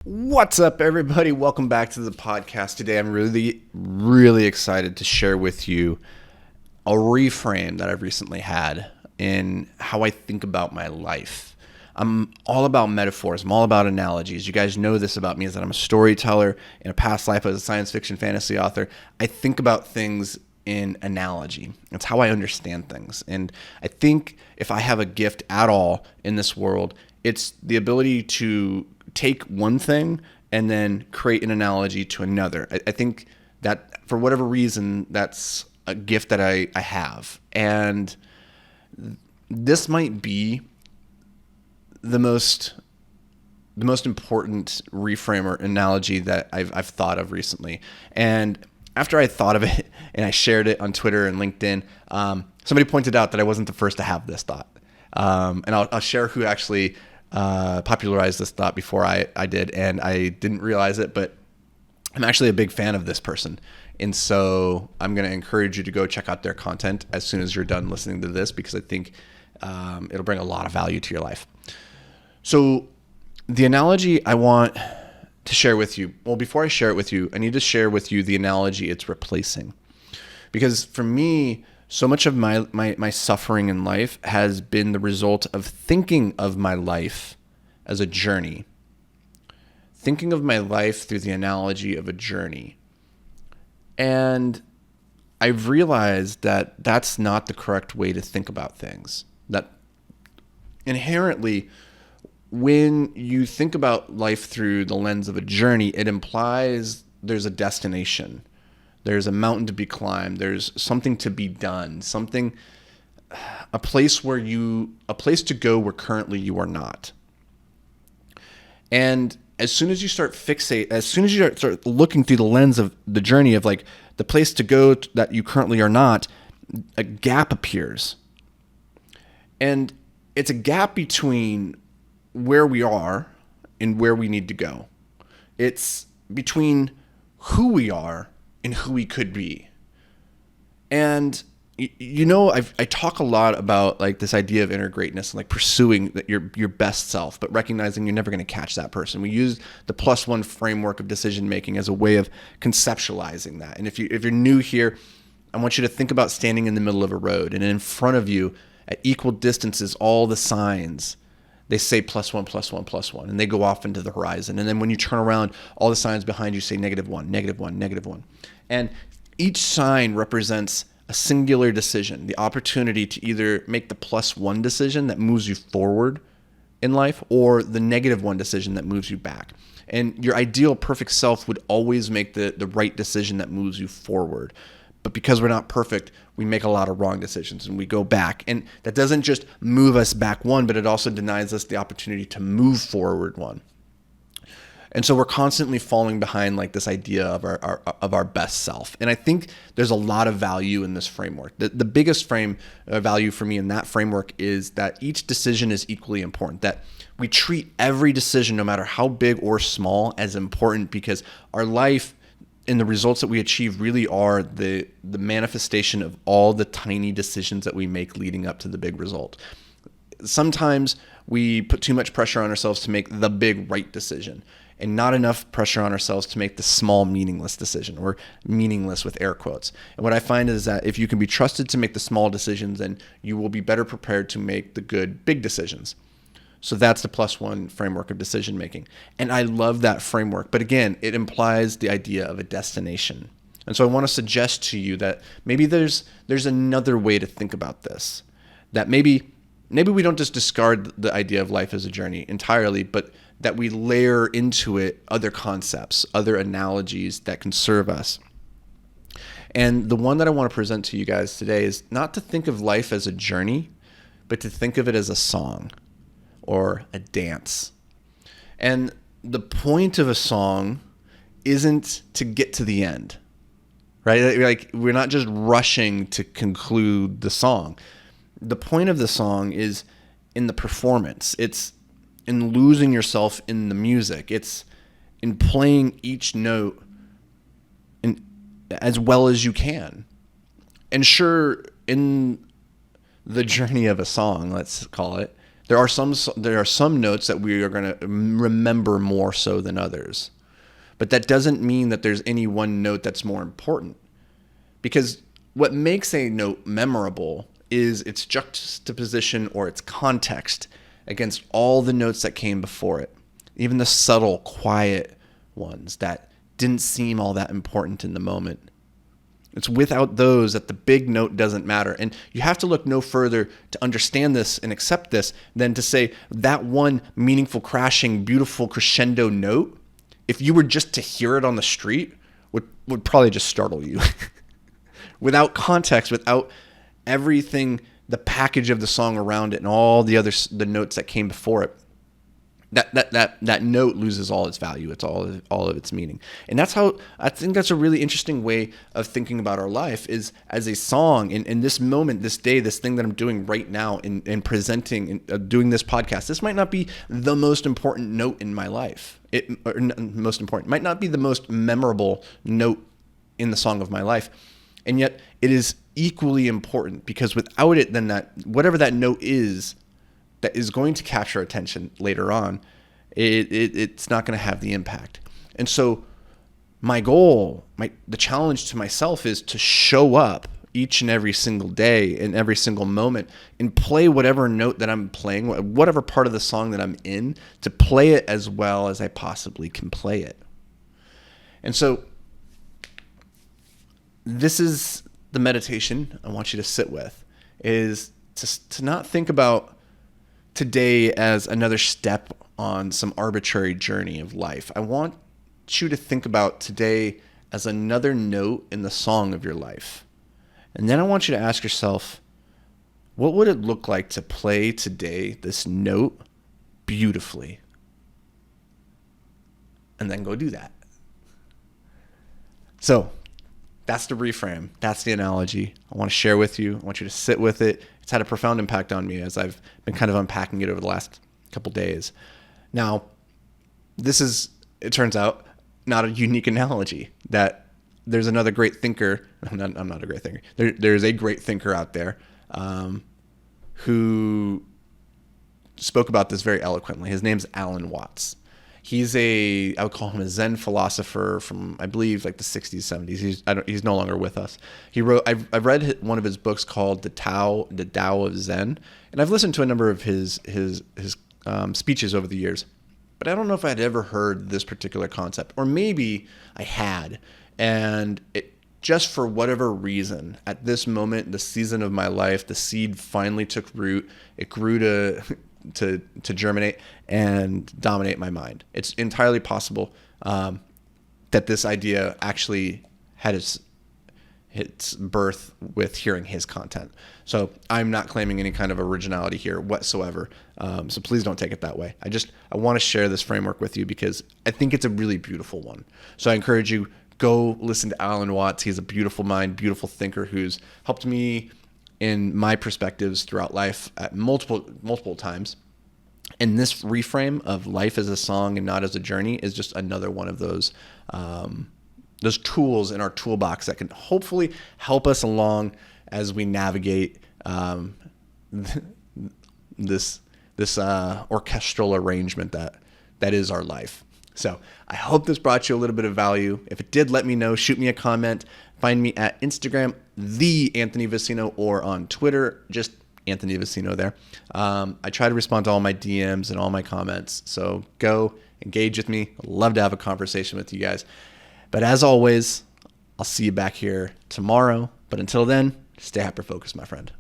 What's up, everybody? Welcome back to the podcast. Today, I'm really excited to share with you a reframe that I've recently had in how I think about my life. I'm all about metaphors. I'm all about analogies. You guys know this about me, is that I'm a storyteller. In a past life, as a science fiction fantasy author, I think about things in analogy. It's how I understand things. And I think if I have a gift at all in this world, it's the ability to take one thing and then create an analogy to another. I think that for whatever reason, that's a gift that I have. And this might be the most important reframe or analogy that I've thought of recently. And after I thought of it and I shared it on Twitter and LinkedIn, somebody pointed out that I wasn't the first to have this thought. And I'll share who actually popularized this thought before I did, and I didn't realize it, but I'm actually a big fan of this person. And so I'm going to encourage you to go check out their content as soon as you're done listening to this, because I think it'll bring a lot of value to your life. So the analogy I want to share with you, well, before I share it with you, I need to share with you the analogy it's replacing. Because for me, so much of my suffering in life has been the result of thinking of my life as a journey. Thinking of my life through the analogy of a journey. And I've realized that that's not the correct way to think about things. That inherently, when you think about life through the lens of a journey, it implies there's a destination. There's a mountain to be climbed. There's something to be done. A place to go where currently you are not. And as soon as you start looking through the lens of the journey of like the place to go that you currently are not, a gap appears. And it's a gap between where we are and where we need to go. It's between who we are and who we could be. And I talk a lot about like this idea of inner greatness and like pursuing your best self, but recognizing you're never going to catch that person. We use the +1 framework of decision making as a way of conceptualizing that. And if you're new here, I want you to think about standing in the middle of a road, and in front of you at equal distances, all the signs, they say +1, +1, +1, and they go off into the horizon. And then when you turn around, all the signs behind you say -1, -1, -1. And each sign represents a singular decision, the opportunity to either make the +1 decision that moves you forward in life, or the -1 decision that moves you back. And your ideal perfect self would always make the right decision that moves you forward. But because we're not perfect, we make a lot of wrong decisions and we go back. And that doesn't just move us back one, but it also denies us the opportunity to move forward one. And so we're constantly falling behind like this idea of our best self. And I think there's a lot of value in this framework. The biggest value for me in that framework is that each decision is equally important, that we treat every decision, no matter how big or small, as important, because our life and the results that we achieve really are the manifestation of all the tiny decisions that we make leading up to the big result. Sometimes we put too much pressure on ourselves to make the big right decision, and not enough pressure on ourselves to make the small meaningless decision, or meaningless with air quotes. And what I find is that if you can be trusted to make the small decisions, then you will be better prepared to make the good big decisions. So that's the +1 framework of decision making. And I love that framework. But again, it implies the idea of a destination. And so I want to suggest to you that maybe there's another way to think about this. That maybe we don't just discard the idea of life as a journey entirely, but that we layer into it other concepts, other analogies that can serve us. And the one that I want to present to you guys today is not to think of life as a journey, but to think of it as a song or a dance. And the point of a song isn't to get to the end, right? Like we're not just rushing to conclude the song. The point of the song is in the performance. It's in losing yourself in the music. It's in playing each note as well as you can. And sure, in the journey of a song, let's call it, There are some notes that we are going to remember more so than others. But that doesn't mean that there's any one note that's more important. Because what makes a note memorable is its juxtaposition or its context against all the notes that came before it. Even the subtle, quiet ones that didn't seem all that important in the moment. It's without those that the big note doesn't matter. And you have to look no further to understand this and accept this than to say that one meaningful, crashing, beautiful crescendo note, if you were just to hear it on the street, would probably just startle you. Without context, without everything, the package of the song around it and all the notes that came before it, that note loses all its value. It's all of its meaning. And that's how I think that's a really interesting way of thinking about our life is as a song in this moment, this day, this thing that I'm doing right now in presenting and doing this podcast. This might not be the most important note in my life. Most important might not be the most memorable note in the song of my life. And yet it is equally important because without it, then that whatever that note is that is going to capture attention later on, it's not going to have the impact. And so my goal, the challenge to myself is to show up each and every single day in every single moment and play whatever note that I'm playing, whatever part of the song that I'm in, to play it as well as I possibly can play it. And so this is the meditation I want you to sit with, is to not think about today as another step on some arbitrary journey of life. I want you to think about today as another note in the song of your life. And then I want you to ask yourself, what would it look like to play today this note beautifully? And then go do that. So that's the reframe. That's the analogy I want to share with you. I want you to sit with it. It's had a profound impact on me as I've been kind of unpacking it over the last couple days. Now, this is, it turns out, not a unique analogy. That there's another great thinker. I'm not a great thinker. There's a great thinker out there who spoke about this very eloquently. His name's Alan Watts. He's I would call him a Zen philosopher from, I believe, like the 60s, 70s. He's no longer with us. He wrote, I've read one of his books called The Tao of Zen, and I've listened to a number of his speeches over the years. But I don't know if I'd ever heard this particular concept, or maybe I had, and it just for whatever reason, at this moment, the season of my life, the seed finally took root. It grew to germinate and dominate my mind. It's entirely possible that this idea actually had its birth with hearing his content. So I'm not claiming any kind of originality here whatsoever. So please don't take it that way. I want to share this framework with you because I think it's a really beautiful one. So I encourage you, go listen to Alan Watts. He's a beautiful mind, beautiful thinker who's helped me in my perspectives throughout life at multiple times. And this reframe of life as a song and not as a journey is just another one of those tools in our toolbox that can hopefully help us along as we navigate this orchestral arrangement that is our life. So I hope this brought you a little bit of value. If it did, let me know. Shoot me a comment. Find me at Instagram, the Anthony Vicino, or on Twitter, just Anthony Vicino there. I try to respond to all my DMs and all my comments. So go engage with me. I'd love to have a conversation with you guys. But as always, I'll see you back here tomorrow. But until then, stay hyper-focused, my friend.